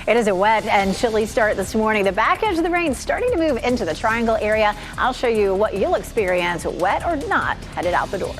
It is a wet and chilly start this morning. The back edge of the rain starting to move into the Triangle area. I'll show you what you'll experience, wet or not, headed out the door.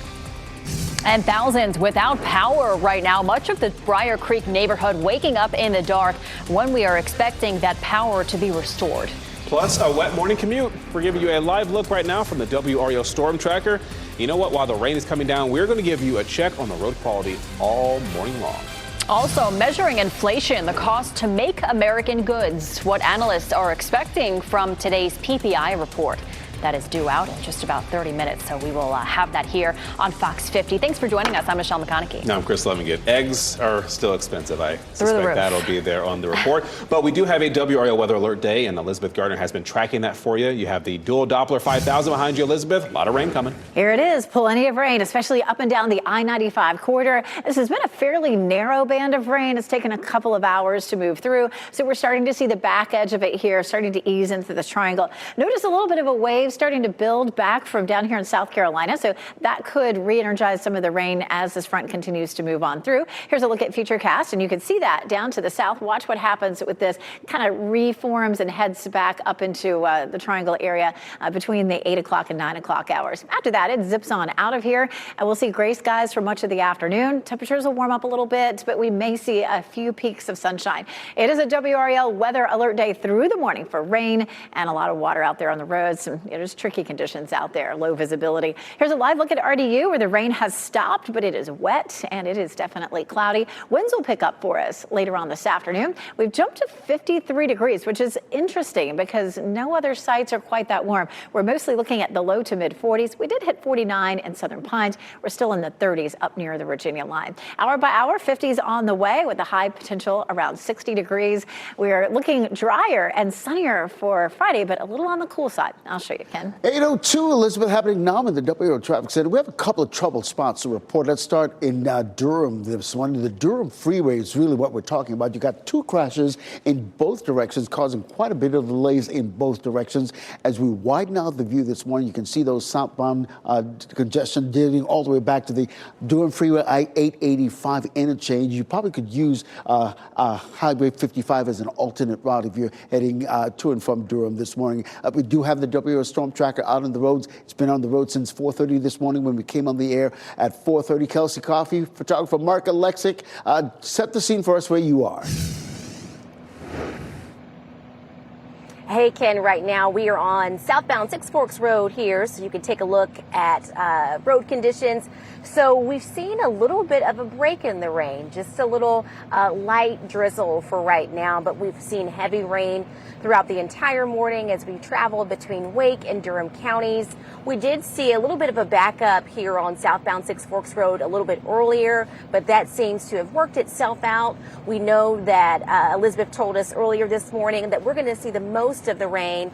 And thousands without power right now. Much of the Briar Creek neighborhood waking up in the dark when we are expecting that power to be restored. Plus a wet morning commute. We're giving you a live look right now from the WRAL storm tracker. You know what? While the rain is coming down, we're going to give you a check on the road quality all morning long. Also measuring inflation, the cost to make American goods, what analysts are expecting from today's PPI report. That is due out in just about 30 minutes, so we will have that here on Fox 50. Thanks for joining us. I'm Michelle McConaughey. No, I'm Chris Levingood. Eggs are still expensive. I suspect that'll be there on the report. But we do have a WRAL weather alert day, and Elizabeth Gardner has been tracking that for you. You have the dual Doppler 5000 behind you, Elizabeth. A lot of rain coming. Here it is. Plenty of rain, especially up and down the I-95 corridor. This has been a fairly narrow band of rain. It's taken a couple of hours to move through, so we're starting to see the back edge of it here, starting to ease into the triangle. Notice a little bit of a wave starting to build back from down here in South Carolina, so that could re-energize some of the rain as this front continues to move on through. Here's a look at Futurecast, and you can see that down to the south. Watch what happens with this. Kind of reforms and heads back up into the triangle area between the 8 o'clock and 9 o'clock hours. After that, it zips on out of here, and we'll see gray skies for much of the afternoon. Temperatures will warm up a little bit, but we may see a few peaks of sunshine. It is a WRAL weather alert day through the morning for rain and a lot of water out there on the roads. Some just tricky conditions out there, low visibility. Here's a live look at RDU where the rain has stopped, but it is wet and it is definitely cloudy. Winds will pick up for us later on this afternoon. We've jumped to 53 degrees, which is interesting because no other sites are quite that warm. We're mostly looking at the low to mid 40s. We did hit 49 in Southern Pines. We're still in the 30s up near the Virginia line. Hour by hour, 50s on the way with a high potential around 60 degrees. We're looking drier and sunnier for Friday, but a little on the cool side. I'll show you, Ken. 8:02, Elizabeth, happening now in the WRAL traffic center. We have a couple of trouble spots to report. Let's start in Durham this morning. The Durham freeway is really what we're talking about. You got two crashes in both directions, causing quite a bit of delays in both directions. As we widen out the view this morning, you can see those southbound congestion dating all the way back to the Durham freeway I-885 interchange. You probably could use Highway 55 as an alternate route if you're heading to and from Durham this morning. We do have the WRAL storm tracker out on the roads. It's been on the road since 4:30 this morning when we came on the air at 4:30. Kelsey Coffey, photographer Mark Alexic, set the scene for us where you are. Hey, Ken, right now we are on southbound Six Forks Road here, so you can take a look at road conditions. So we've seen a little bit of a break in the rain, just a little light drizzle for right now, but we've seen heavy rain throughout the entire morning as we traveled between Wake and Durham counties. We did see a little bit of a backup here on southbound Six Forks Road a little bit earlier, but that seems to have worked itself out. We know that Elizabeth told us earlier this morning that we're going to see the most of the rain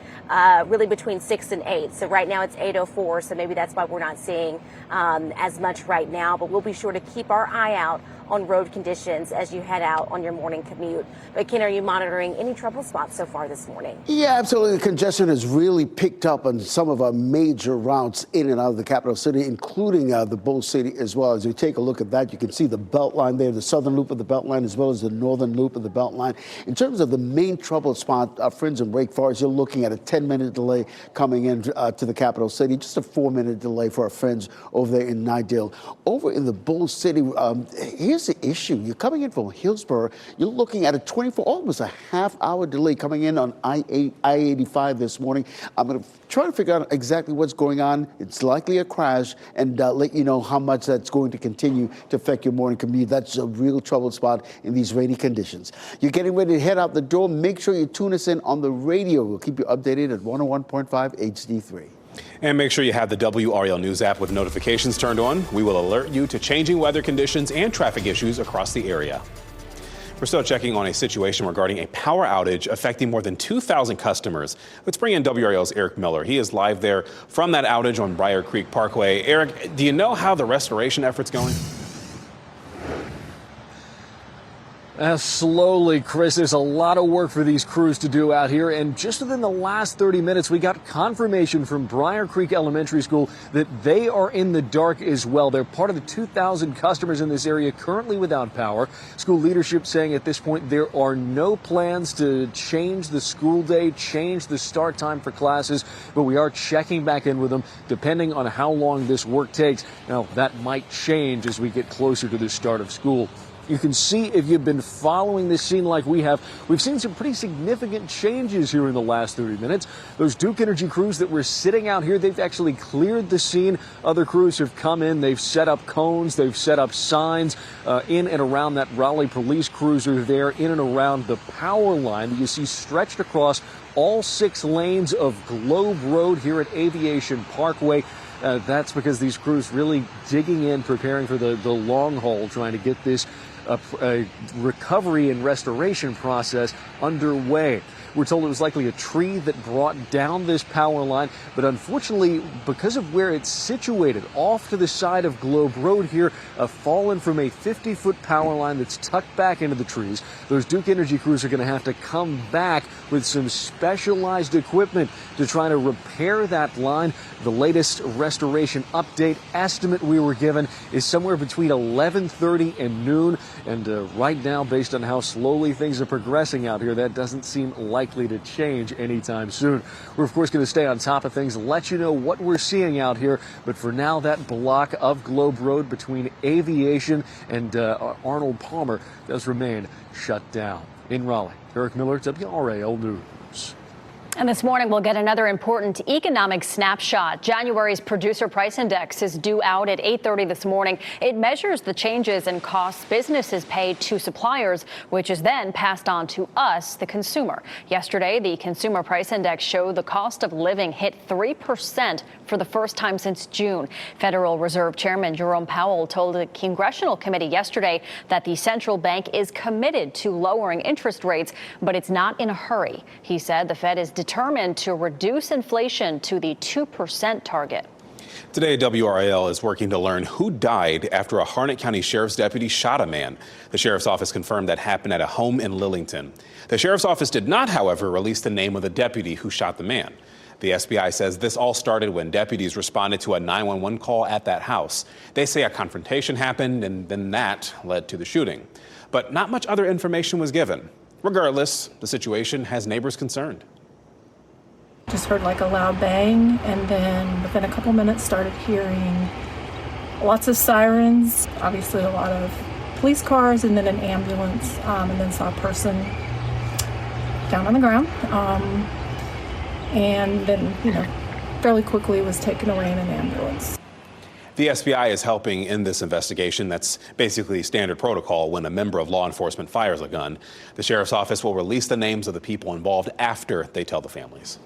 really between 6 and 8. So right now it's 8:04, so maybe that's why we're not seeing as much right now, but we'll be sure to keep our eye out on road conditions as you head out on your morning commute. But Ken, are you monitoring any trouble spots so far this morning? Yeah, absolutely. The congestion has really picked up on some of our major routes in and out of the capital city, including the Bull City as well. As you take a look at that, you can see the Beltline there, the southern loop of the Beltline, as well as the northern loop of the Beltline. In terms of the main trouble spot, our friends in Wake Forest, you're looking at a 10-minute delay coming in to the capital city, just a 4-minute delay for our friends over there in Nidale. Over in the Bull City, here's the issue. You're coming in from Hillsborough, you're looking at almost a half-hour delay coming in on I-85 this morning. I'm going to try to figure out exactly what's going on. It's likely a crash, and let you know how much that's going to continue to affect your morning commute. That's a real trouble spot in these rainy conditions. You're getting ready to head out the door. Make sure you tune us in on the radio. We'll keep you updated at 101.5 HD3. And make sure you have the WRAL News app with notifications turned on. We will alert you to changing weather conditions and traffic issues across the area. We're still checking on a situation regarding a power outage affecting more than 2,000 customers. Let's bring in WRAL's Eric Miller. He is live there from that outage on Briar Creek Parkway. Eric, do you know how the restoration effort's going? Yeah, absolutely. The congestion has really picked up on some of our major routes in and out of the capital city, including the Briar Creek neighborhood waking up in the dark when we are expecting that power to be restored. Plus a wet and chilly start this morning. The back edge of the rain starting to move into the Triangle area. I'll show you what you'll experience, wet or not, headed out the door. Slowly, Chris. There's a lot of work for these crews to do out here. And just within the last 30 minutes, we got confirmation from Briar Creek Elementary School that they are in the dark as well. They're part of the 2,000 customers in this area currently without power. School leadership saying at this point there are no plans to change the school day, change the start time for classes, but we are checking back in with them depending on how long this work takes. Now, that might change as we get closer to the start of school. You can see if you've been following this scene like we have, we've seen some pretty significant changes here in the last 30 minutes. Those Duke Energy crews that were sitting out here, they've actually cleared the scene. Other crews have come in, they've set up cones, they've set up signs in and around that Raleigh police cruiser there, in and around the power line that you see stretched across all 6 lanes of Globe Road here at Aviation Parkway. That's because these crews really digging in, preparing for the long haul, trying to get this recovery and restoration process underway. We're told it was likely a tree that brought down this power line, but unfortunately, because of where it's situated off to the side of Globe Road here, fallen from a 50-foot power line that's tucked back into the trees. Those Duke Energy crews are going to have to come back with some specialized equipment to try to repair that line. The latest restoration update estimate we were given is somewhere between 11:30 and noon. And right now, based on how slowly things are progressing out here, that doesn't seem likely to change anytime soon. We're, of course, going to stay on top of things and let you know what we're seeing out here. But for now, that block of Globe Road between Aviation and Arnold Palmer does remain shut down. In Raleigh, Eric Miller, WRAL News. And this morning, we'll get another important economic snapshot. January's producer price index is due out at 8:30 this morning. It measures the changes in costs businesses pay to suppliers, which is then passed on to us, the consumer. Yesterday, the consumer price index showed the cost of living hit 3% for the first time since June. Federal Reserve Chairman Jerome Powell told a congressional committee yesterday that the central bank is committed to lowering interest rates, but it's not in a hurry. He said the Fed is determined to reduce inflation to the 2% target. Today, WRAL is working to learn who died after a Harnett County Sheriff's deputy shot a man. The Sheriff's Office confirmed that happened at a home in Lillington. The Sheriff's Office did not, however, release the name of the deputy who shot the man. The SBI says this all started when deputies responded to a 911 call at that house. They say a confrontation happened and then that led to the shooting. But not much other information was given. Regardless, the situation has neighbors concerned. Just heard like a loud bang, and then within a couple minutes started hearing lots of sirens, obviously a lot of police cars, and then an ambulance, and then saw a person down on the ground, and then, fairly quickly was taken away in an ambulance. The SBI is helping in this investigation. That's basically standard protocol when a member of law enforcement fires a gun. The Sheriff's Office will release the names of the people involved after they tell the families.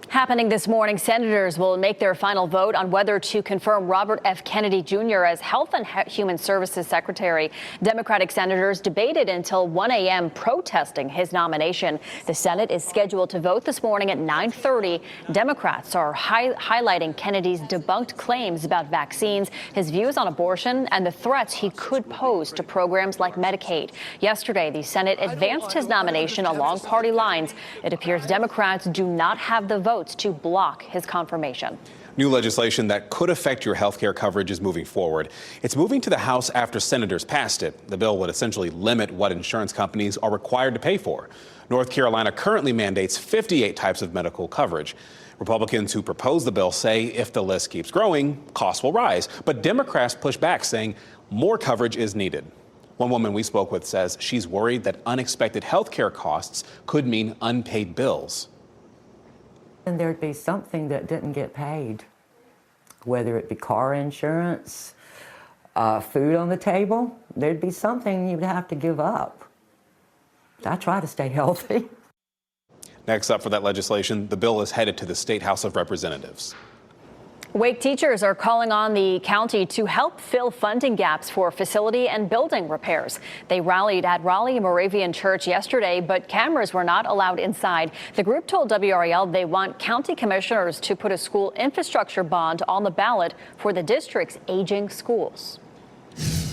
Happening this morning, senators will make their final vote on whether to confirm Robert F. Kennedy Jr. as Health and Human Services Secretary. Democratic senators debated until 1 a.m. protesting his nomination. The Senate is scheduled to vote this morning at 9:30. Democrats are highlighting Kennedy's debunked claims about vaccines, his views on abortion, and the threats he could pose to programs like Medicaid. Yesterday, the Senate advanced his nomination along party lines. It appears Democrats do not have the votes to block his confirmation. New legislation that could affect your health care coverage is moving forward. It's moving to the House after senators passed it. The bill would essentially limit what insurance companies are required to pay for. North Carolina currently mandates 58 types of medical coverage. Republicans who propose the bill say if the list keeps growing, costs will rise. But Democrats push back, saying more coverage is needed. One woman we spoke with says she's worried that unexpected health care costs could mean unpaid bills. And there'd be something that didn't get paid, whether it be car insurance, food on the table, there'd be something you'd have to give up. I try to stay healthy. Next up for that legislation, the bill is headed to the State House of Representatives. Wake teachers are calling on the county to help fill funding gaps for facility and building repairs. They rallied at Raleigh Moravian Church yesterday, but cameras were not allowed inside. The group told WRAL they want county commissioners to put a school infrastructure bond on the ballot for the district's aging schools.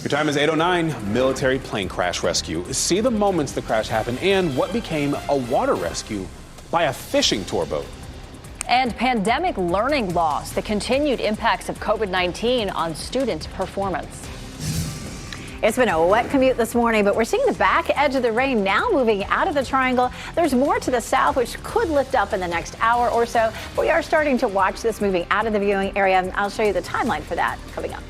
Your time is 8:09. Military plane crash rescue. See the moments the crash happened and what became a water rescue by a fishing tour boat. And pandemic learning loss, the continued impacts of COVID-19 on student performance. It's been a wet commute this morning, but we're seeing the back edge of the rain now moving out of the triangle. There's more to the south, which could lift up in the next hour or so. We are starting to watch this moving out of the viewing area, and I'll show you the timeline for that coming up.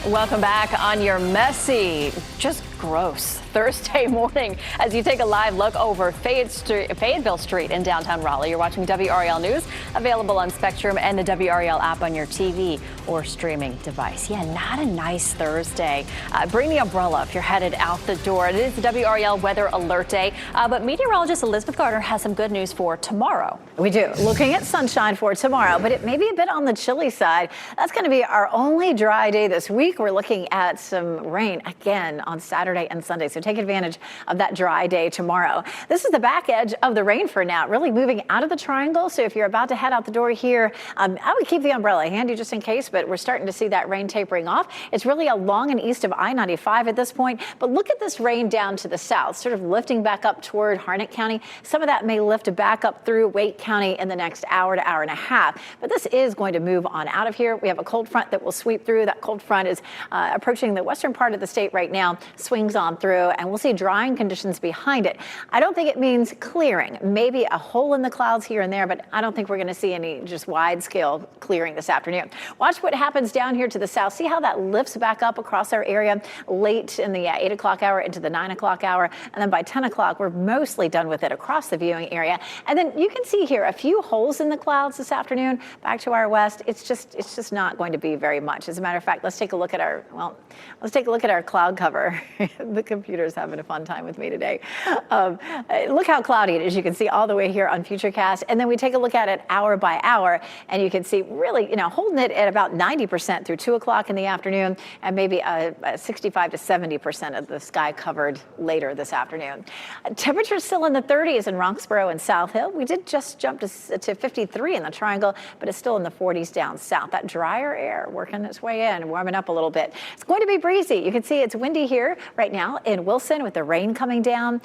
Welcome back on your messy, just gross Thursday morning as you take a live look over Fayetteville Street in downtown Raleigh. You're watching WRAL News, available on Spectrum and the WRAL app on your TV or streaming device. Yeah, not a nice Thursday. Bring the umbrella if you're headed out the door. It is the WRAL Weather Alert Day, but meteorologist Elizabeth Gardner has some good news for tomorrow. We do. Looking at sunshine for tomorrow, but it may be a bit on the chilly side. That's going to be our only dry day this week. We're looking at some rain again on Saturday and Sunday, so take advantage of that dry day tomorrow. This is the back edge of the rain for now, really moving out of the triangle. So if you're about to head out the door here, I would keep the umbrella handy just in case, but we're starting to see that rain tapering off. It's really along and east of I-95 at this point, but look at this rain down to the south, sort of lifting back up toward Harnett County. Some of that may lift back up through Wake County in the next hour to hour and a half, but this is going to move on out of here. We have a cold front that will sweep through. That cold front is approaching the western part of the state right now, swings on through, and we'll see drying conditions behind it. I don't think it means clearing. Maybe a hole in the clouds here and there, but I don't think we're going to see any just wide scale clearing this afternoon. Watch what happens down here to the south. See how that lifts back up across our area late in the 8 o'clock hour into the 9 o'clock hour. And then by 10 o'clock, we're mostly done with it across the viewing area. And then you can see here a few holes in the clouds this afternoon back to our west. It's just not going to be very much. As a matter of fact, let's take a look at our cloud cover. The computer's having a fun time with me today. Look how cloudy it is. You can see all the way here on Futurecast. And then we take a look at it hour by hour, and you can see really, holding it at about 90% through 2 o'clock in the afternoon, and maybe a 65 to 70% of the sky covered later this afternoon. Temperatures still in the 30s in Roxborough and South Hill. We did just jump to 53 in the Triangle, but it's still in the 40s down south. That drier air working its way in, warming up a little bit. It's going to be breezy. You can see it's windy here right now in Wilson with the rain coming down.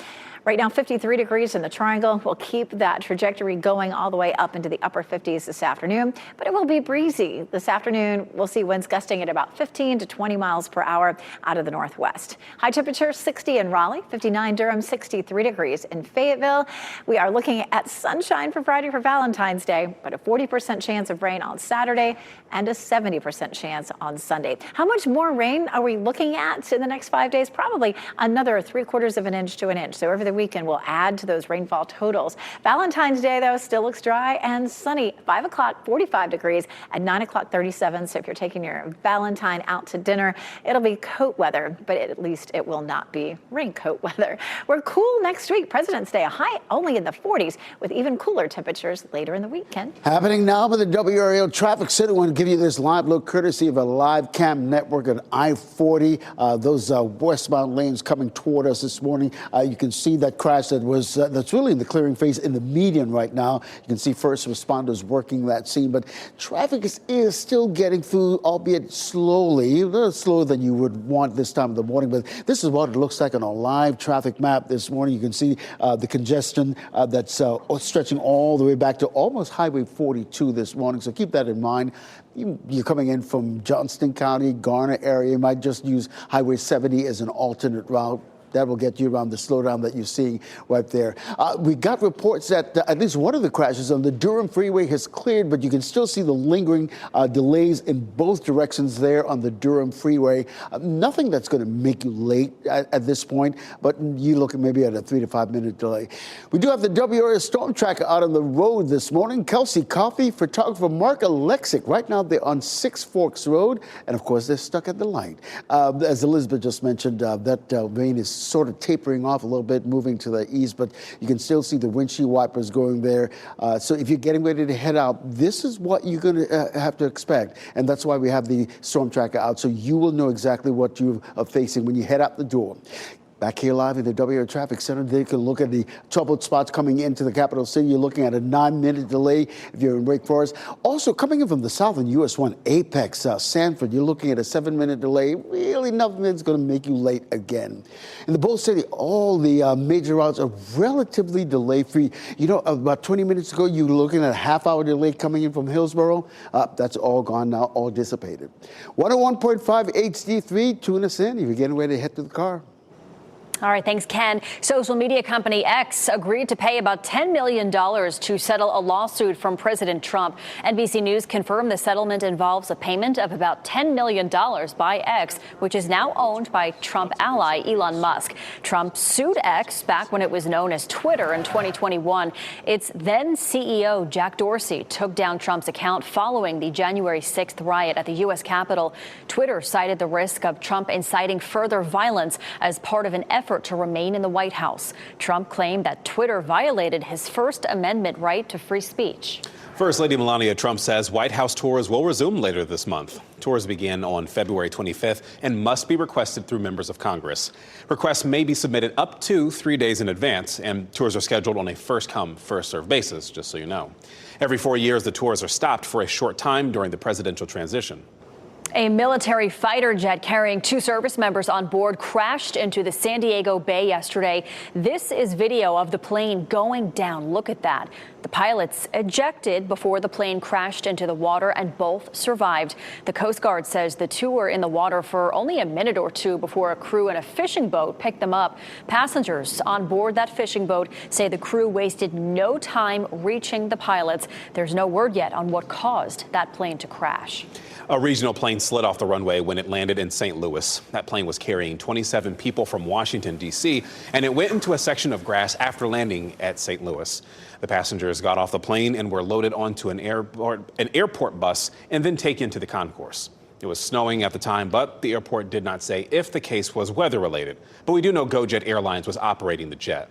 Right now, 53 degrees in the Triangle. We'll keep that trajectory going all the way up into the upper 50s this afternoon, but it will be breezy. This afternoon, we'll see winds gusting at about 15 to 20 miles per hour out of the northwest. High temperature 60 in Raleigh, 59 Durham, 63 degrees in Fayetteville. We are looking at sunshine for Friday for Valentine's Day, but a 40% chance of rain on Saturday and a 70% chance on Sunday. How much more rain are we looking at in the next 5 days? Probably another 3/4 of an inch to an inch. So over the weekend, we'll add to those rainfall totals. Valentine's Day, though, still looks dry and sunny. 5 o'clock, 45 degrees, at 9 o'clock, 37. So if you're taking your Valentine out to dinner, it'll be coat weather, but at least it will not be raincoat weather. We're cool next week. President's Day, a high only in the 40s with even cooler temperatures later in the weekend. Happening now with the WRAL Traffic Center. I want to give you this live look courtesy of a live cam network at I-40. Those westbound lanes coming toward us this morning. You can see that crash that's really in the clearing phase in the median right now. You can see first responders working that scene, but traffic is still getting through, albeit slowly, a little slower than you would want this time of the morning. But this is what it looks like on a live traffic map this morning. You can see the congestion that's stretching all the way back to almost Highway 42 this morning. So keep that in mind. You're coming in from Johnston County, Garner area. You might just use Highway 70 as an alternate route. That will get you around the slowdown that you're seeing right there. We got reports that at least one of the crashes on the Durham Freeway has cleared, but you can still see the lingering delays in both directions there on the Durham Freeway. Nothing that's going to make you late at this point, but you look at maybe at a 3 to 5 minute delay. We do have the WRAL Storm Tracker out on the road this morning. Kelsey Coffey, photographer Mark Alexic. Right now they're on Six Forks Road, and of course they're stuck at the light. As Elizabeth just mentioned, that rain is sort of tapering off a little bit, moving to the east, but you can still see the windshield wipers going there. So if you're getting ready to head out, this is what you're going to have to expect. And that's why we have the storm tracker out, so you will know exactly what you are facing when you head out the door. Back here live in the WRAL Traffic Center, they can look at the troubled spots coming into the capital city. You're looking at a 9-minute delay if you're in Wake Forest. Also, coming in from the south in US 1, Apex, Sanford, you're looking at a 7-minute delay. Really, nothing that's going to make you late again. In the Bull City, all the major routes are relatively delay-free. You know, about 20 minutes ago, you were looking at a half-hour delay coming in from Hillsborough. That's all gone now, all dissipated. 101.5 HD3, tune us in if you're getting ready to head to the car. All right, thanks, Ken. Social media company X agreed to pay about $10 million to settle a lawsuit from President Trump. NBC News confirmed the settlement involves a payment of about $10 million by X, which is now owned by Trump ally Elon Musk. Trump sued X back when it was known as Twitter in 2021. Its then CEO, Jack Dorsey, took down Trump's account following the January 6th riot at the U.S. Capitol. Twitter cited the risk of Trump inciting further violence as part of an effort to remain in the White House. Trump claimed that Twitter violated his First Amendment right to free speech. First Lady Melania Trump says White House tours will resume later this month. Tours begin on February 25th and must be requested through members of Congress. Requests may be submitted up to 3 days in advance, and tours are scheduled on a first-come, first-served basis, just so you know. Every 4 years, the tours are stopped for a short time during the presidential transition. A military fighter jet carrying 2 service members on board crashed into the San Diego Bay yesterday. This is video of the plane going down. Look at that. The pilots ejected before the plane crashed into the water, and both survived. The Coast Guard says the 2 were in the water for only a minute or 2 before a crew in a fishing boat picked them up. Passengers on board that fishing boat say the crew wasted no time reaching the pilots. There's no word yet on what caused that plane to crash. A regional plane slid off the runway when it landed in St. Louis. That plane was carrying 27 people from Washington, D.C., and it went into a section of grass after landing at St. Louis. The passengers got off the plane and were loaded onto an airport bus and then taken to the concourse. It was snowing at the time, but the airport did not say if the case was weather-related. But we do know GoJet Airlines was operating the jet.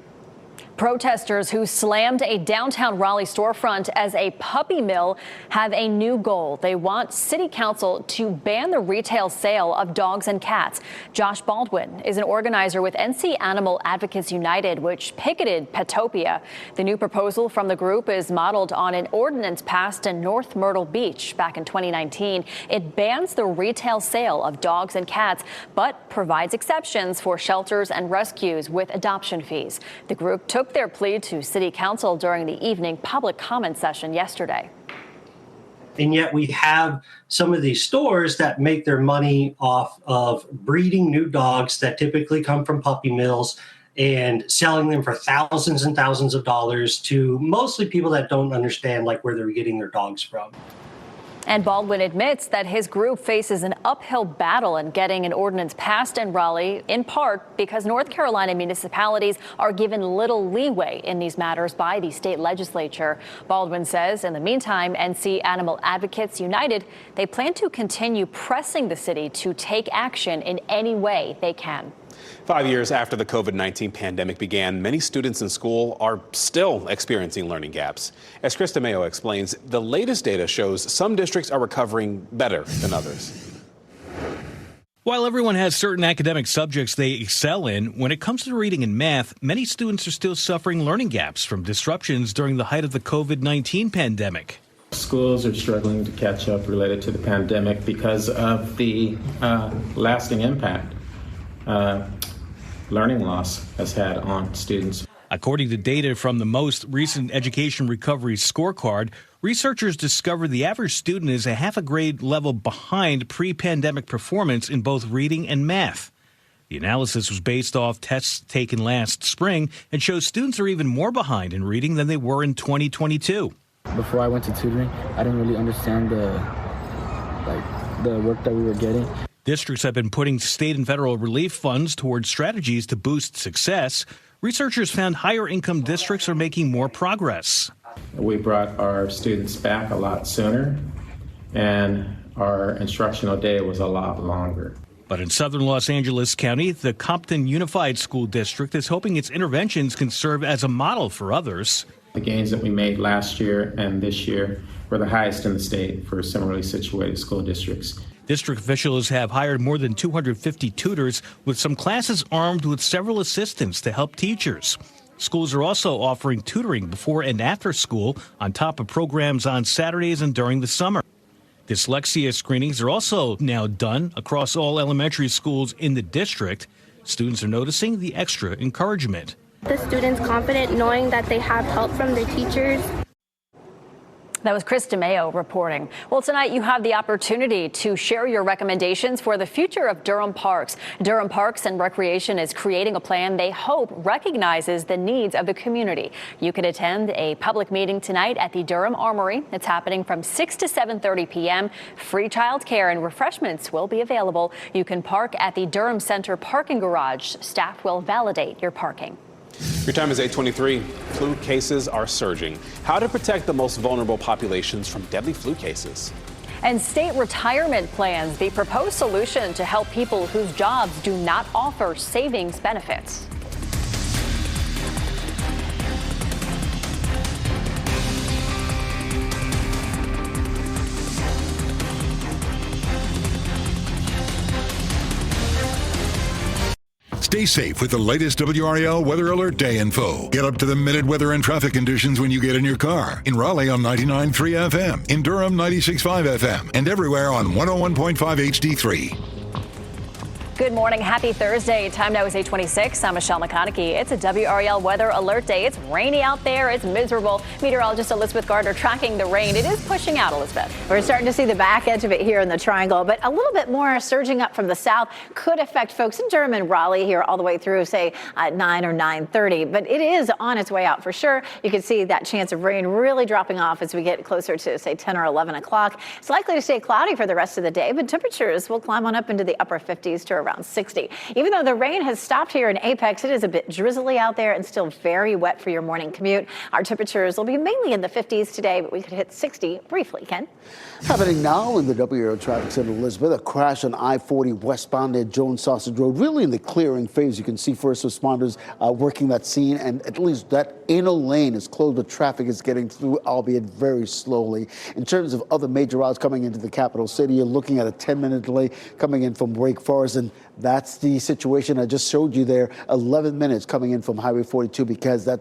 Protesters who slammed a downtown Raleigh storefront as a puppy mill have a new goal. They want City Council to ban the retail sale of dogs and cats. Josh Baldwin is an organizer with NC Animal Advocates United, which picketed Petopia. The new proposal from the group is modeled on an ordinance passed in North Myrtle Beach back in 2019. It bans the retail sale of dogs and cats, but provides exceptions for shelters and rescues with adoption fees. The group took their plea to City Council during the evening public comment session yesterday. And yet we have some of these stores that make their money off of breeding new dogs that typically come from puppy mills and selling them for thousands and thousands of dollars to mostly people that don't understand like where they're getting their dogs from. And Baldwin admits that his group faces an uphill battle in getting an ordinance passed in Raleigh, in part because North Carolina municipalities are given little leeway in these matters by the state legislature. Baldwin says in the meantime, NC Animal Advocates United, they plan to continue pressing the city to take action in any way they can. 5 years after the COVID-19 pandemic began, many students in school are still experiencing learning gaps. As Krista Mayo explains, the latest data shows some districts are recovering better than others. While everyone has certain academic subjects they excel in, when it comes to reading and math, many students are still suffering learning gaps from disruptions during the height of the COVID-19 pandemic. Schools are struggling to catch up related to the pandemic because of the lasting impact learning loss has had on students. According to data from the most recent Education Recovery Scorecard, researchers discovered the average student is a half a grade level behind pre-pandemic performance in both reading and math. The analysis was based off tests taken last spring and shows students are even more behind in reading than they were in 2022. Before I went to tutoring, I didn't really understand the work that we were getting. Districts have been putting state and federal relief funds towards strategies to boost success. Researchers found higher income districts are making more progress. We brought our students back a lot sooner, and our instructional day was a lot longer. But in southern Los Angeles County, the Compton Unified School District is hoping its interventions can serve as a model for others. The gains that we made last year and this year were the highest in the state for similarly situated school districts. District officials have hired more than 250 tutors, with some classes armed with several assistants to help teachers. Schools are also offering tutoring before and after school on top of programs on Saturdays and during the summer. Dyslexia screenings are also now done across all elementary schools in the district. Students are noticing the extra encouragement. The students confident knowing that they have help from their teachers. That was Chris DeMeo reporting. Well, tonight you have the opportunity to share your recommendations for the future of Durham Parks. Durham Parks and Recreation is creating a plan they hope recognizes the needs of the community. You can attend a public meeting tonight at the Durham Armory. It's happening from 6 to 7:30 p.m. Free childcare and refreshments will be available. You can park at the Durham Center parking garage. Staff will validate your parking. Your time is 8:23. Flu cases are surging. How to protect the most vulnerable populations from deadly flu cases. And state retirement plans, the proposed solution to help people whose jobs do not offer savings benefits. Stay safe with the latest WRAL Weather Alert Day info. Get up to the minute weather and traffic conditions when you get in your car. In Raleigh on 99.3 FM, in Durham 96.5 FM, and everywhere on 101.5 HD3. Good morning. Happy Thursday. Time now is 8:26. I'm Michelle McConaughey. It's a WRAL Weather Alert Day. It's rainy out there. It's miserable. Meteorologist Elizabeth Gardner tracking the rain. It is pushing out, Elizabeth. We're starting to see the back edge of it here in the triangle, but a little bit more surging up from the south could affect folks in Durham and Raleigh here all the way through, say, 9 or 9:30. But it is on its way out for sure. You can see that chance of rain really dropping off as we get closer to, say, 10 or 11 o'clock. It's likely to stay cloudy for the rest of the day, but temperatures will climb on up into the upper 50s to around 60. Even though the rain has stopped here in Apex, it is a bit drizzly out there and still very wet for your morning commute. Our temperatures will be mainly in the 50s today, but we could hit 60 briefly. Ken? Happening now in the WRAL Traffic Center, Elizabeth, a crash on I-40 westbound at Jones Sausage Road, really in the clearing phase. You can see first responders working that scene, and at least that inner lane is closed, but traffic is getting through, albeit very slowly. In terms of other major routes coming into the capital city, you're looking at a 10-minute delay coming in from Wake Forest, and that's the situation I just showed you there. 11 minutes coming in from Highway 42 because that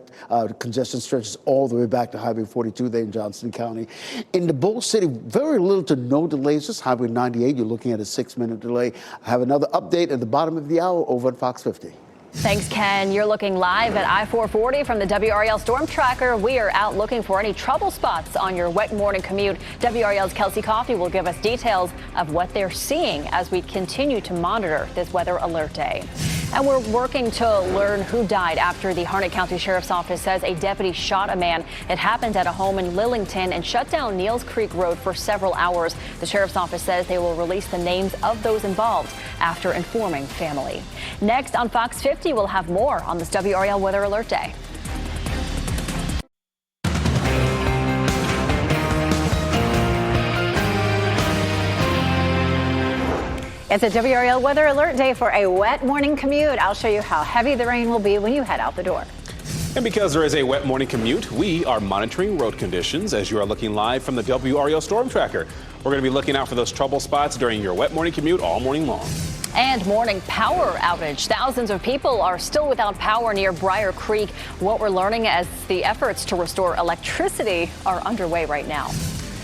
congestion stretches all the way back to Highway 42 there in Johnson County. In the Bowl City, very little to no delays. Just Highway 98, you're looking at a 6-minute delay. I have another update at the bottom of the hour over at Fox 50. Thanks, Ken. You're looking live at I-440 from the WRAL Storm Tracker. We are out looking for any trouble spots on your wet morning commute. WRAL's Kelsey Coffey will give us details of what they're seeing as we continue to monitor this weather alert day. And we're working to learn who died after the Harnett County Sheriff's Office says a deputy shot a man. It happened at a home in Lillington and shut down Neals Creek Road for several hours. The Sheriff's Office says they will release the names of those involved after informing family. Next on Fox 50, we'll have more on this WRAL Weather Alert Day. It's a WRAL Weather Alert Day for a wet morning commute. I'll show you how heavy the rain will be when you head out the door. And because there is a wet morning commute, we are monitoring road conditions as you are looking live from the WRAL Storm Tracker. We're going to be looking out for those trouble spots during your wet morning commute all morning long. And morning power outage. Thousands of people are still without power near Briar Creek. What we're learning as the efforts to restore electricity are underway right now.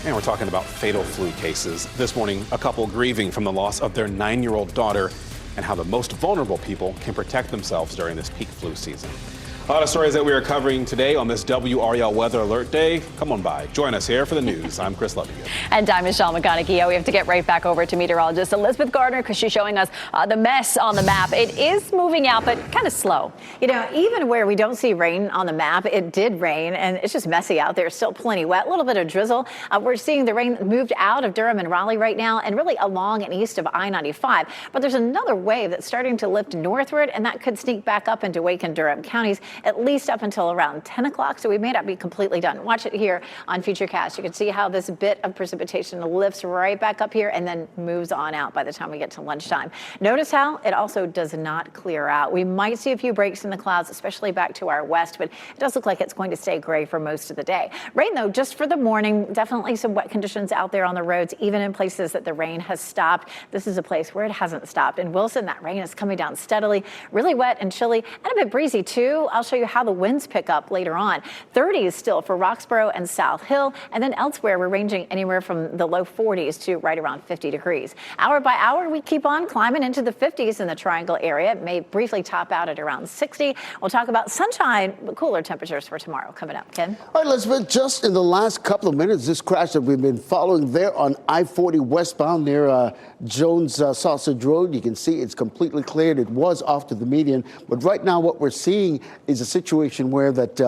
And we're talking about fatal flu cases. This morning, a couple grieving from the loss of their 9-year-old daughter and how the most vulnerable people can protect themselves during this peak flu season. A lot of stories that we are covering today on this WRAL Weather Alert Day. Come on by. Join us here for the news. I'm Chris Lovigan. And I'm Michelle McConaughey. We have to get right back over to meteorologist Elizabeth Gardner because she's showing us the mess on the map. It is moving out, but kind of slow. You know, even where we don't see rain on the map, it did rain, and it's just messy out there. Still plenty wet, a little bit of drizzle. We're seeing the rain moved out of Durham and Raleigh right now and really along and east of I-95. But there's another wave that's starting to lift northward, and that could sneak back up into Wake and Durham counties. at least up until around 10 o'clock, so we may not be completely done. Watch it here on Futurecast. You can see how this bit of precipitation lifts right back up here and then moves on out by the time we get to lunchtime. Notice how it also does not clear out. We might see a few breaks in the clouds, especially back to our west, but it does look like it's going to stay gray for most of the day. Rain, though, just for the morning. Definitely some wet conditions out there on the roads, even in places that the rain has stopped. This is a place where it hasn't stopped. In Wilson, that rain is coming down steadily, really wet and chilly and a bit breezy, too. I'll show you how the winds pick up later on. 30s still for Roxborough and South Hill, and then elsewhere, we're ranging anywhere from the low 40s to right around 50 degrees. Hour by hour, we keep on climbing into the 50s in the Triangle area. It may briefly top out at around 60. We'll talk about sunshine, but cooler temperatures for tomorrow coming up. Ken? All right, Elizabeth, just in the last couple of minutes, this crash that we've been following there on I-40 westbound near Jones Sausage Road, you can see it's completely cleared. It was off to the median, but right now what we're seeing is a situation where that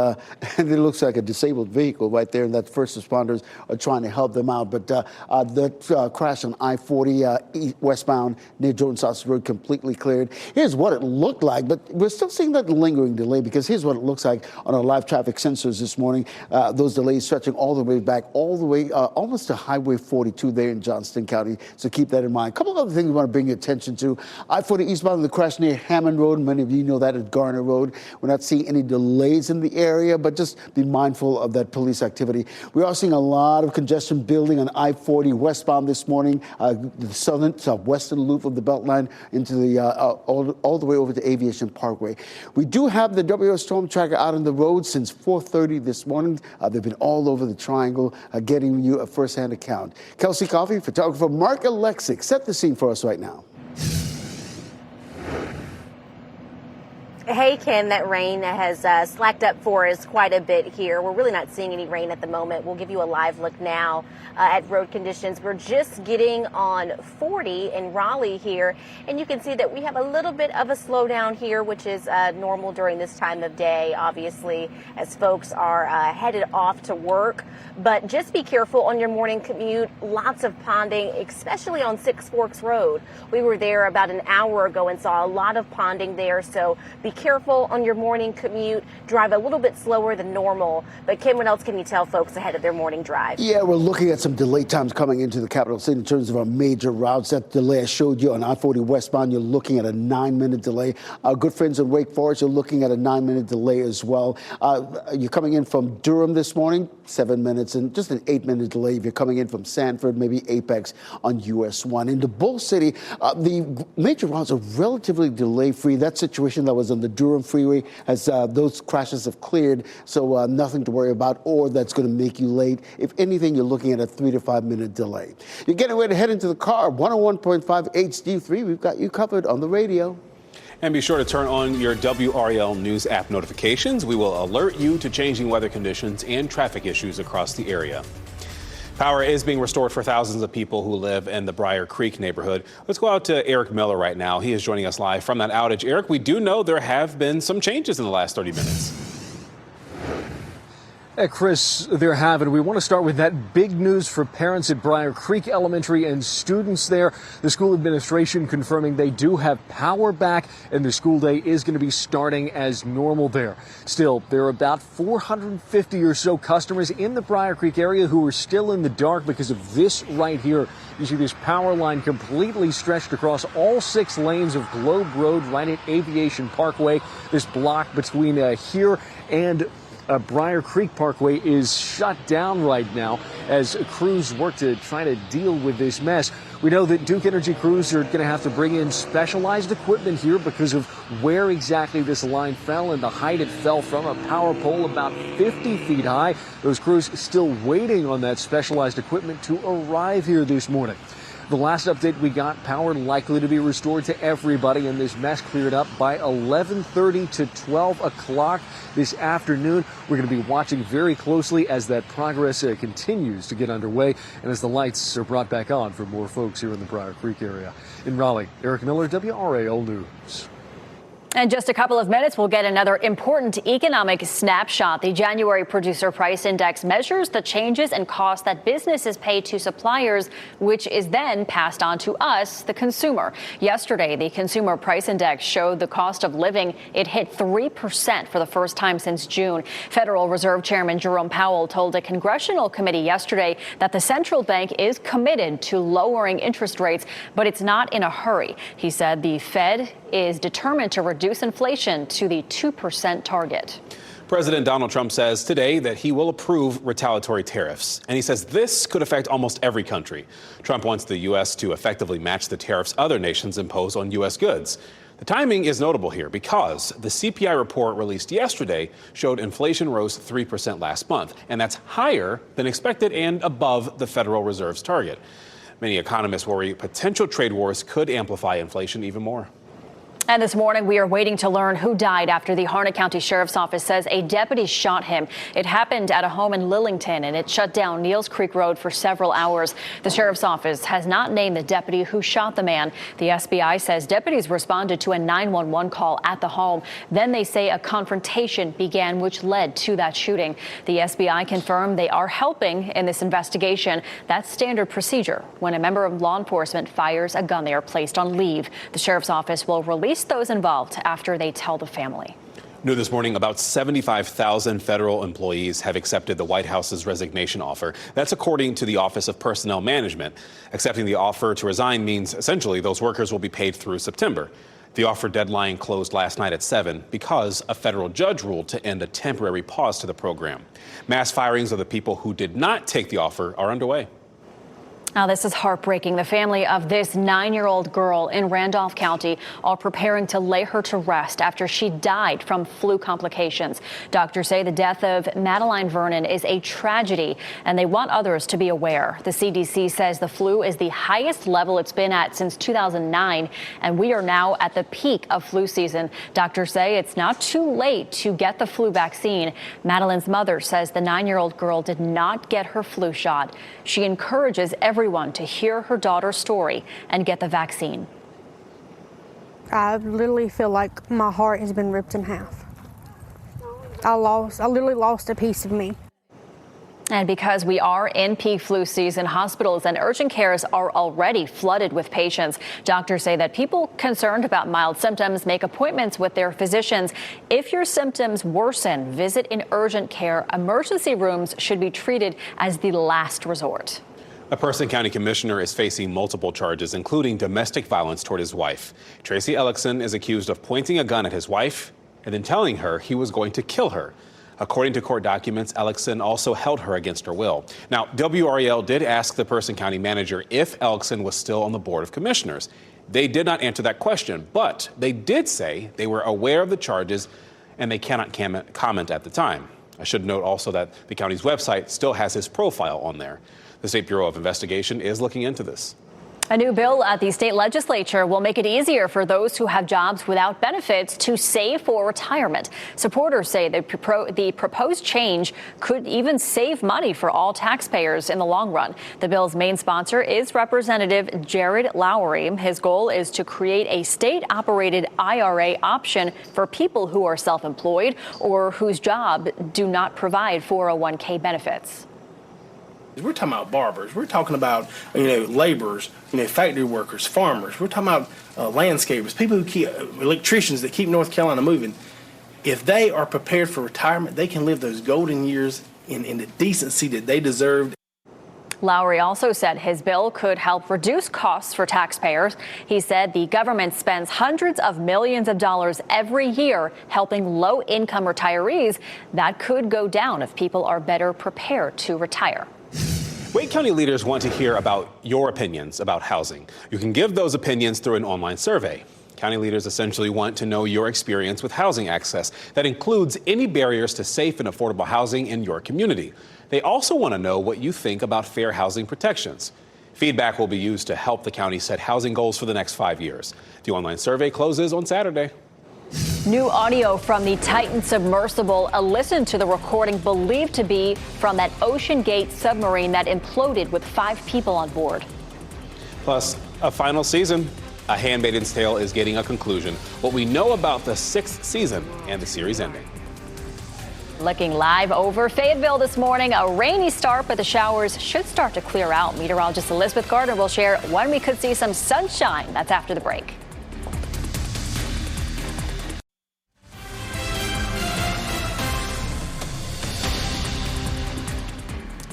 and it looks like a disabled vehicle right there, and that first responders are trying to help them out. But that crash on I-40 westbound near Jones Sausage Road completely cleared. Here's what it looked like, but we're still seeing that lingering delay, because here's what it looks like on our live traffic sensors this morning. Those delays stretching all the way back, all the way almost to Highway 42 there in Johnston County. So keep that in mind. A couple of other things we want to bring your attention to. I-40 eastbound, the crash near Hammond Road. Many of you know that at Garner Road. We're not seeing any delays in the area, but just be mindful of that police activity. We are seeing a lot of congestion building on I-40 westbound this morning, the southwestern loop of the Beltline into the all the way over to Aviation Parkway. We do have the WRAL storm tracker out on the road since 4:30 this morning. They've been all over the Triangle, getting you a first-hand account. Kelsey Coffey, photographer Mark Alexic, set the scene for us right now. Hey, Ken, that rain has slacked up for us quite a bit here. We're really not seeing any rain at the moment. We'll give you a live look now at road conditions. We're just getting on 40 in Raleigh here, and you can see that we have a little bit of a slowdown here, which is normal during this time of day, obviously, as folks are headed off to work. But just be careful on your morning commute. Lots of ponding, especially on Six Forks Road. We were there about an hour ago and saw a lot of ponding there, so be careful on your morning commute. Drive a little bit slower than normal. But Ken, what else can you tell folks ahead of their morning drive? Yeah, we're looking at some delay times coming into the capital city in terms of our major routes. That delay I showed you on I-40 westbound, you're looking at a 9-minute delay. Our good friends in Wake Forest, you're looking at a 9-minute delay as well. You're coming in from Durham this morning, 7 minutes, and just an 8-minute delay if you're coming in from Sanford, maybe Apex on US 1. In the Bull City, the major routes are relatively delay-free. That situation that was on the Durham Freeway, as those crashes have cleared, so nothing to worry about, or that's going to make you late. If anything, you're looking at a 3 to 5 minute delay. You're getting ready to head into the car. 101.5 HD3, we've got you covered on the radio. And be sure to turn on your WRAL News app notifications. We will alert you to changing weather conditions and traffic issues across the area. Power is being restored for thousands of people who live in the Briar Creek neighborhood. Let's go out to Eric Miller right now. He is joining us live from that outage. Eric, we do know there have been some changes in the last 30 minutes. Chris, there have, and we want to start with that big news for parents at Briar Creek Elementary and students there. The school administration confirming they do have power back, and the school day is going to be starting as normal there. Still, there are about 450 or so customers in the Briar Creek area who are still in the dark because of this right here. You see this power line completely stretched across all 6 lanes of Globe Road right at Aviation Parkway. This block between here and Briar Creek Parkway is shut down right now as crews work to try to deal with this mess. We know that Duke Energy crews are going to have to bring in specialized equipment here because of where exactly this line fell and the height it fell from, a power pole about 50 feet high. Those crews still waiting on that specialized equipment to arrive here this morning. The last update we got, power likely to be restored to everybody, and this mess cleared up by 11:30 to 12 o'clock this afternoon. We're going to be watching very closely as that progress continues to get underway and as the lights are brought back on for more folks here in the Briar Creek area. In Raleigh, Eric Miller, WRAL News. In just a couple of minutes, we'll get another important economic snapshot. The January Producer Price Index measures the changes in costs that businesses pay to suppliers, which is then passed on to us, the consumer. Yesterday, the Consumer Price Index showed the cost of living. It hit 3% for the first time since June. Federal Reserve Chairman Jerome Powell told a congressional committee yesterday that the central bank is committed to lowering interest rates, but it's not in a hurry. He said the Fed is determined to reduce inflation to the 2% target. President Donald Trump says today that he will approve retaliatory tariffs, and he says this could affect almost every country. Trump wants the U.S. to effectively match the tariffs other nations impose on U.S. goods. The timing is notable here because the CPI report released yesterday showed inflation rose 3% last month, and that's higher than expected and above the Federal Reserve's target. Many economists worry potential trade wars could amplify inflation even more. And this morning, we are waiting to learn who died after the Harnett County Sheriff's Office says a deputy shot him. It happened at a home in Lillington, and it shut down Neals Creek Road for several hours. The Sheriff's Office has not named the deputy who shot the man. The SBI says deputies responded to a 911 call at the home. Then they say a confrontation began, which led to that shooting. The SBI confirmed they are helping in this investigation. That's standard procedure. When a member of law enforcement fires a gun, they are placed on leave. The Sheriff's Office will release those involved after they tell the family. New this morning, about 75,000 federal employees have accepted the White House's resignation offer. That's according to the Office of Personnel Management. Accepting the offer to resign means essentially those workers will be paid through September. The offer deadline closed last night at 7 because a federal judge ruled to end a temporary pause to the program. Mass firings of the people who did not take the offer are underway. Now, this is heartbreaking. The family of this 9-year-old girl in Randolph County are preparing to lay her to rest after she died from flu complications. Doctors say the death of Madeline Vernon is a tragedy, and they want others to be aware. The CDC says the flu is the highest level it's been at since 2009, and we are now at the peak of flu season. Doctors say it's not too late to get the flu vaccine. Madeline's mother says the 9-year-old girl did not get her flu shot. She encourages everyone to hear her daughter's story and get the vaccine. I literally feel like my heart has been ripped in half. I literally lost a piece of me. And because we are in peak flu season, hospitals and urgent cares are already flooded with patients. Doctors say that people concerned about mild symptoms make appointments with their physicians. If your symptoms worsen, visit in urgent care. Emergency rooms should be treated as the last resort. A Person County commissioner is facing multiple charges, including domestic violence toward his wife. Tracy Ellickson is accused of pointing a gun at his wife and then telling her he was going to kill her. According to court documents, Ellickson also held her against her will. Now, WRAL did ask the Person County manager if Ellickson was still on the Board of Commissioners. They did not answer that question, but they did say they were aware of the charges and they cannot comment at the time. I should note also that the county's website still has his profile on there. The State Bureau of Investigation is looking into this. A new bill at the state legislature will make it easier for those who have jobs without benefits to save for retirement. Supporters say the proposed change could even save money for all taxpayers in the long run. The bill's main sponsor is Representative Jared Lowry. His goal is to create a state-operated IRA option for people who are self-employed or whose job do not provide 401k benefits. We're talking about barbers. We're talking about, laborers, factory workers, farmers. We're talking about landscapers, people who keep, electricians that keep North Carolina moving. If they are prepared for retirement, they can live those golden years in the decency that they deserve. Lowry also said his bill could help reduce costs for taxpayers. He said the government spends hundreds of millions of dollars every year helping low-income retirees. That could go down if people are better prepared to retire. Wake County leaders want to hear about your opinions about housing. You can give those opinions through an online survey. County leaders essentially want to know your experience with housing access. That includes any barriers to safe and affordable housing in your community. They also want to know what you think about fair housing protections. Feedback will be used to help the county set housing goals for the next 5 years. The online survey closes on Saturday. New audio from the Titan submersible. A listen to the recording believed to be from that Ocean Gate submarine that imploded with 5 people on board. Plus, a final season. A Handmaid's Tale is getting a conclusion, what we know about the 6th season and the series ending. Looking live over Fayetteville this morning, a rainy start, but the showers should start to clear out. Meteorologist Elizabeth Gardner will share when we could see some sunshine. That's after the break.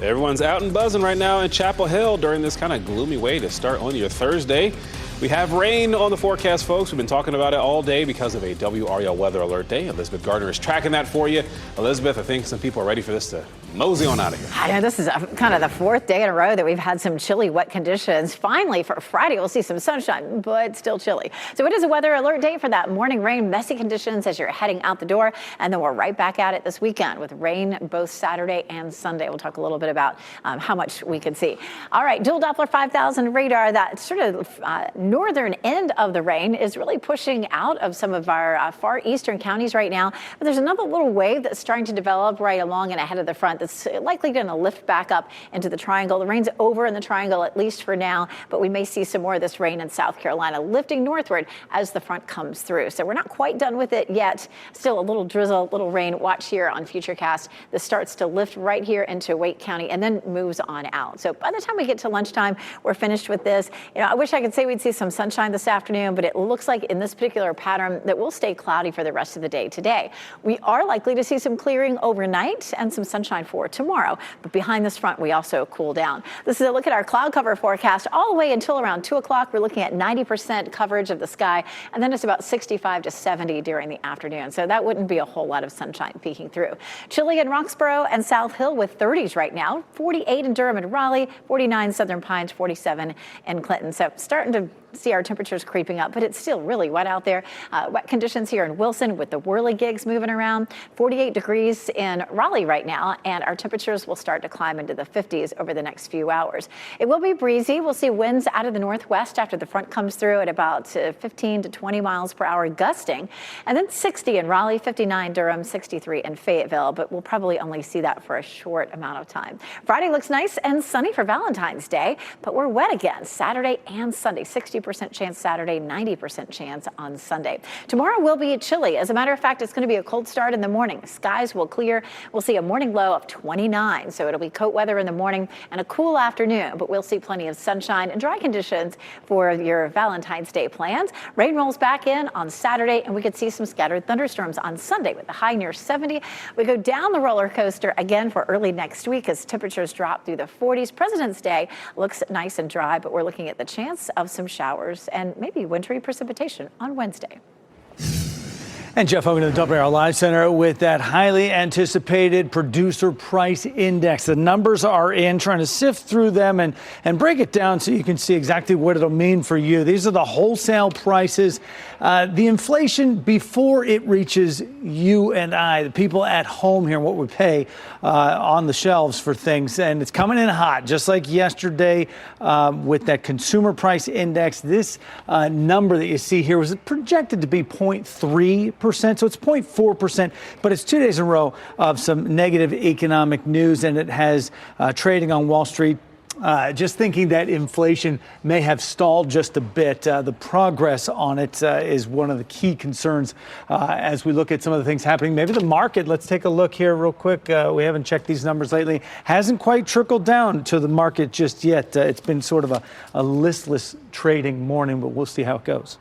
Everyone's out and buzzing right now in Chapel Hill during this kind of gloomy way to start on your Thursday. We have rain on the forecast, folks. We've been talking about it all day because of a WRAL weather alert day. Elizabeth Gardner is tracking that for you. Elizabeth, I think some people are ready for this to mosey on out of here. I know this is kind of the 4th day in a row that we've had some chilly, wet conditions. Finally, for Friday, we'll see some sunshine, but still chilly. So it is a weather alert day for that morning rain, messy conditions as you're heading out the door. And then we're right back at it this weekend with rain both Saturday and Sunday. We'll talk a little bit about how much we could see. All right, dual Doppler 5000 radar, that sort of northern end of the rain is really pushing out of some of our far eastern counties right now. But there's another little wave that's starting to develop right along and ahead of the front that's likely going to lift back up into the triangle. The rain's over in the triangle, at least for now, but we may see some more of this rain in South Carolina lifting northward as the front comes through. So we're not quite done with it yet. Still a little drizzle, little rain. Watch here on Futurecast. This starts to lift right here into Wake County and then moves on out. So by the time we get to lunchtime, we're finished with this. You know, I wish I could say we'd see some sunshine this afternoon, but it looks like in this particular pattern that will stay cloudy for the rest of the day today. We are likely to see some clearing overnight and some sunshine for tomorrow, but behind this front, we also cool down. This is a look at our cloud cover forecast all the way until around 2 o'clock. We're looking at 90% coverage of the sky, and then it's about 65 to 70 during the afternoon. So that wouldn't be a whole lot of sunshine peeking through. Chilly in Roxborough and South Hill with 30s right now, 48 in Durham and Raleigh, 49 Southern Pines, 47 in Clinton. So starting to see our temperatures creeping up, but it's still really wet out there. Wet conditions here in Wilson with the whirligigs moving around. 48 degrees in Raleigh right now, and our temperatures will start to climb into the 50s over the next few hours. It will be breezy. We'll see winds out of the northwest after the front comes through at about 15 to 20 miles per hour gusting, and then 60 in Raleigh, 59 Durham, 63 in Fayetteville, but we'll probably only see that for a short amount of time. Friday looks nice and sunny for Valentine's Day, but we're wet again Saturday and Sunday. 60% chance Saturday, 90% chance on Sunday. Tomorrow will be chilly. As a matter of fact, it's going to be a cold start in the morning. Skies will clear. We'll see a morning low of 29. So it'll be coat weather in the morning and a cool afternoon, but we'll see plenty of sunshine and dry conditions for your Valentine's Day plans. Rain rolls back in on Saturday, and we could see some scattered thunderstorms on Sunday with a high near 70. We go down the roller coaster again for early next week as temperatures drop through the 40s. President's Day looks nice and dry, but we're looking at the chance of some showers and maybe wintry precipitation on Wednesday. And Jeff Hogan of the WRAL Live Center with that highly anticipated producer price index. The numbers are in, trying to sift through them and break it down so you can see exactly what it'll mean for you. These are the wholesale prices, the inflation before it reaches you and I, the people at home here, what we pay on the shelves for things. And it's coming in hot, just like yesterday with that consumer price index. This number that you see here was projected to be 0.3%. So it's 0.4%, but it's 2 days in a row of some negative economic news, and it has trading on Wall Street just thinking that inflation may have stalled just a bit. The progress on it is one of the key concerns as we look at some of the things happening. Maybe the market, let's take a look here real quick. We haven't checked these numbers lately. Hasn't quite trickled down to the market just yet. It's been sort of a listless trading morning, but we'll see how it goes.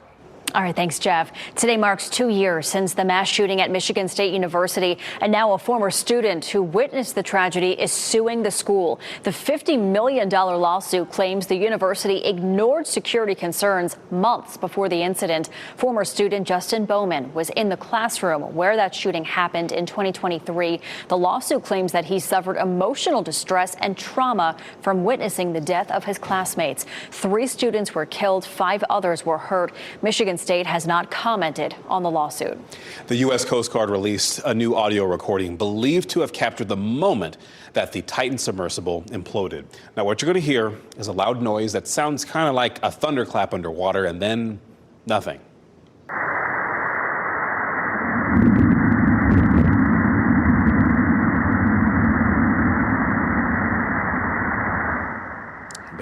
All right, thanks, Jeff. Today marks 2 years since the mass shooting at Michigan State University, and now a former student who witnessed the tragedy is suing the school. The $50 million lawsuit claims the university ignored security concerns months before the incident. Former student Justin Bowman was in the classroom where that shooting happened in 2023. The lawsuit claims that he suffered emotional distress and trauma from witnessing the death of his classmates. 3 students were killed, 5 others were hurt. Michigan State has not commented on the lawsuit. The U.S. Coast Guard released a new audio recording believed to have captured the moment that the Titan submersible imploded. Now, what you're going to hear is a loud noise that sounds kind of like a thunderclap underwater, and then nothing.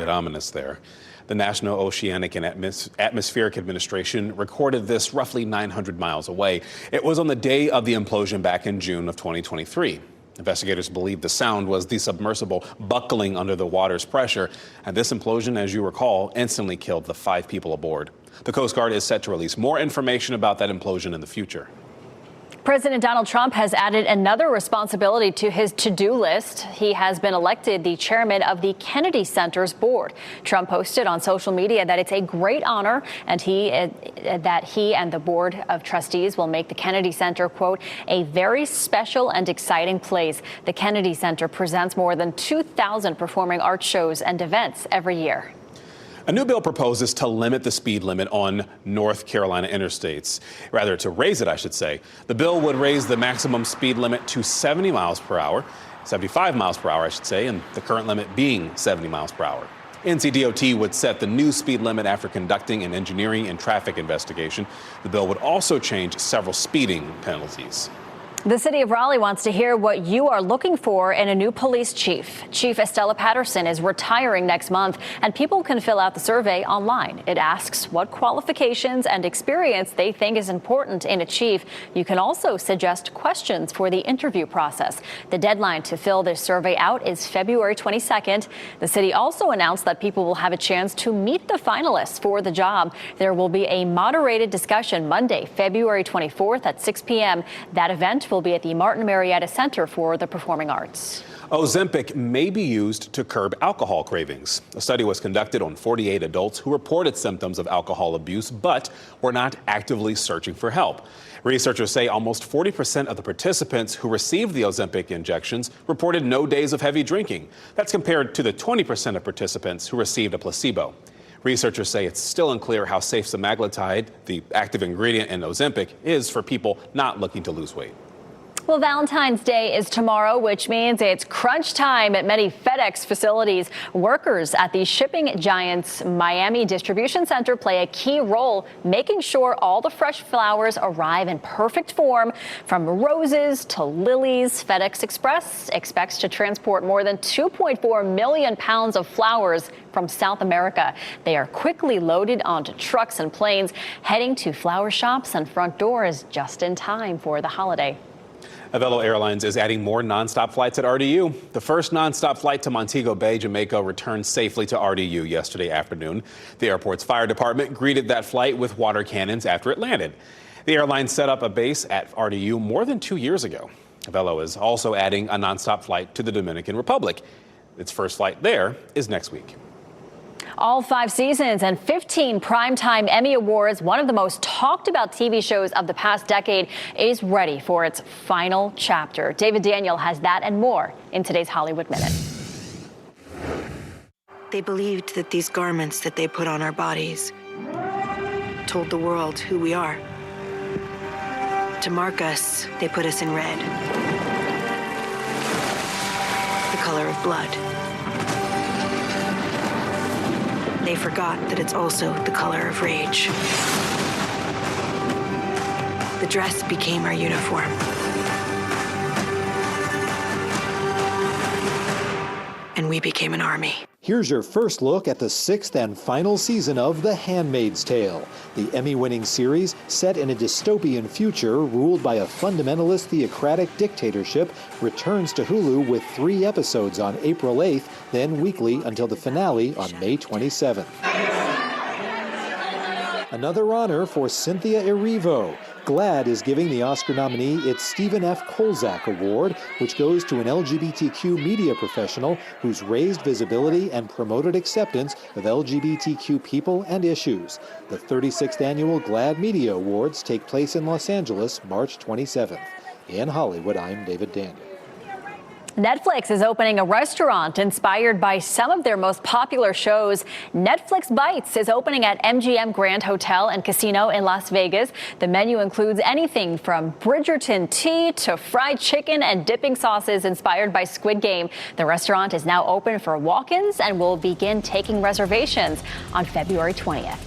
bit ominous there. The National Oceanic and Atmospheric Administration recorded this roughly 900 miles away. It was on the day of the implosion back in June of 2023. Investigators believe the sound was the submersible buckling under the water's pressure. And this implosion, as you recall, instantly killed the 5 people aboard. The Coast Guard is set to release more information about that implosion in the future. President Donald Trump has added another responsibility to his to-do list. He has been elected the chairman of the Kennedy Center's board. Trump posted on social media that it's a great honor and that he and the board of trustees will make the Kennedy Center, quote, a very special and exciting place. The Kennedy Center presents more than 2,000 performing arts shows and events every year. A new bill proposes to limit the speed limit on North Carolina interstates. Rather, to raise it, I should say. The bill would raise the maximum speed limit to 70 miles per hour, 75 miles per hour, I should say, and the current limit being 70 miles per hour. NCDOT would set the new speed limit after conducting an engineering and traffic investigation. The bill would also change several speeding penalties. The city of Raleigh wants to hear what you are looking for in a new police chief. Chief Estella Patterson is retiring next month, and people can fill out the survey online. It asks what qualifications and experience they think is important in a chief. You can also suggest questions for the interview process. The deadline to fill this survey out is February 22nd. The city also announced that people will have a chance to meet the finalists for the job. There will be a moderated discussion Monday, February 24th at 6 p.m. That event will be at the Martin Marietta Center for the Performing Arts. Ozempic may be used to curb alcohol cravings. A study was conducted on 48 adults who reported symptoms of alcohol abuse but were not actively searching for help. Researchers say almost 40% of the participants who received the Ozempic injections reported no days of heavy drinking. That's compared to the 20% of participants who received a placebo. Researchers say it's still unclear how safe semaglutide, the active ingredient in Ozempic, is for people not looking to lose weight. Well, Valentine's Day is tomorrow, which means it's crunch time at many FedEx facilities. Workers at the shipping giant's Miami distribution center play a key role, making sure all the fresh flowers arrive in perfect form. From roses to lilies, FedEx Express expects to transport more than 2.4 million pounds of flowers from South America. They are quickly loaded onto trucks and planes, heading to flower shops and front doors just in time for the holiday. Avelo Airlines is adding more nonstop flights at RDU. The first nonstop flight to Montego Bay, Jamaica, returned safely to RDU yesterday afternoon. The airport's fire department greeted that flight with water cannons after it landed. The airline set up a base at RDU more than 2 years ago. Avelo is also adding a nonstop flight to the Dominican Republic. Its first flight there is next week. All 5 seasons and 15 primetime Emmy Awards, one of the most talked about TV shows of the past decade, is ready for its final chapter. David Daniel has that and more in today's Hollywood Minute. They believed that these garments that they put on our bodies told the world who we are. To mark us, they put us in red, the color of blood. They forgot that it's also the color of rage. The dress became our uniform. And we became an army. Here's your first look at the 6th and final season of The Handmaid's Tale, the Emmy-winning series set in a dystopian future ruled by a fundamentalist theocratic dictatorship returns to Hulu with 3 episodes on April 8th, then weekly until the finale on May 27th. Another honor for Cynthia Erivo. GLAAD is giving the Oscar nominee its Stephen F. Kolzak Award, which goes to an LGBTQ media professional who's raised visibility and promoted acceptance of LGBTQ people and issues. The 36th annual GLAAD Media Awards take place in Los Angeles, March 27th. In Hollywood, I'm David Daniel. Netflix is opening a restaurant inspired by some of their most popular shows. Netflix Bites is opening at MGM Grand Hotel and Casino in Las Vegas. The menu includes anything from Bridgerton tea to fried chicken and dipping sauces inspired by Squid Game. The restaurant is now open for walk-ins and will begin taking reservations on February 20th.